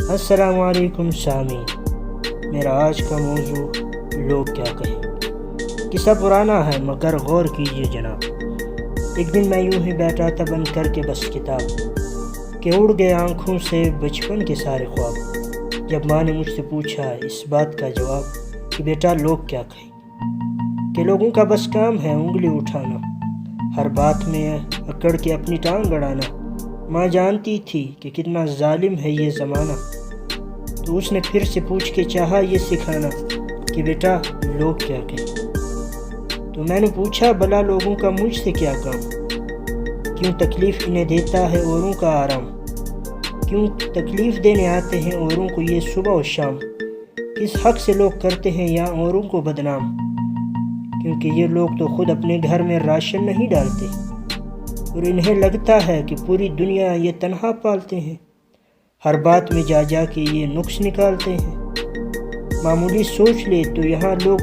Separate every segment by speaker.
Speaker 1: अस्सलामुअलैकुम सामीन। मेरा आज का मौजू लोग क्या कहें। किस्सा पुराना है मगर गौर कीजिए जनाब। एक दिन मैं यूं ही बैठा था बंद करके बस किताब के उड़ गए आंखों से बचपन के सारे ख्वाब। जब माँ ने मुझसे पूछा इस बात का जवाब कि बेटा लोग क्या कहें, कि लोगों का बस काम है उंगली उठाना, हर बात में अकड़ के अपनी टांग अड़ाना। माँ जानती थी कि कितना जालिम है ये ज़माना, तो उसने फिर से पूछ के चाहा ये सिखाना कि बेटा लोग क्या कहें। तो मैंने पूछा भला लोगों का मुझसे क्या काम, क्यों तकलीफ़ इन्हें देता है औरों का आराम, क्यों तकलीफ़ देने आते हैं औरों को ये सुबह और शाम, किस हक से लोग करते हैं या औरों को बदनाम, क्योंकि ये लोग तो खुद अपने घर में राशन नहीं डालते और इन्हें लगता है कि पूरी दुनिया ये तन्हा पालते हैं। हर बात में जा जा के ये नुक्स निकालते हैं। मामूली सोच ले तो यहाँ लोग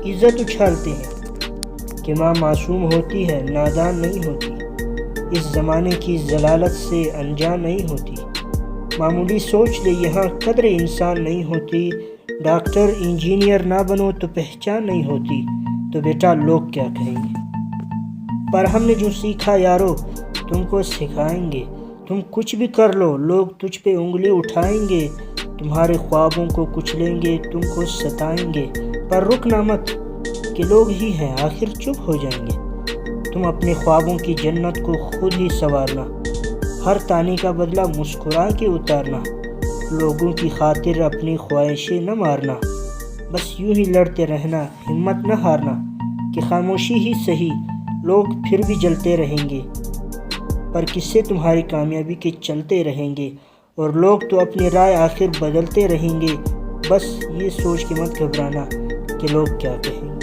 Speaker 1: इज़्ज़त उछालते हैं कि माँ मासूम होती है नादान नहीं होती, इस ज़माने की जलालत से अनजान नहीं होती। मामूली सोच ले यहाँ कदर इंसान नहीं होती, डॉक्टर इंजीनियर ना बनो तो पहचान नहीं होती। तो बेटा लोग क्या कहेंगे। पर हमने जो सीखा यारो तुमको सिखाएंगे, तुम कुछ भी कर लो लोग तुझ पे उंगली उठाएंगे, तुम्हारे ख्वाबों को कुचलेंगे तुमको सताएंगे। पर रुकना मत कि लोग ही हैं आखिर चुप हो जाएंगे। तुम अपने ख्वाबों की जन्नत को खुद ही संवारना, हर ताने का बदला मुस्कुरा के उतारना। लोगों की खातिर अपनी ख्वाहिशें न मारना, बस यूं ही लड़ते रहना, हिम्मत न हारना कि खामोशी ही सही लोग फिर भी जलते रहेंगे, पर किस्से तुम्हारी कामयाबी के चलते रहेंगे और लोग तो अपनी राय आखिर बदलते रहेंगे। बस ये सोच के मत घबराना कि लोग क्या कहेंगे।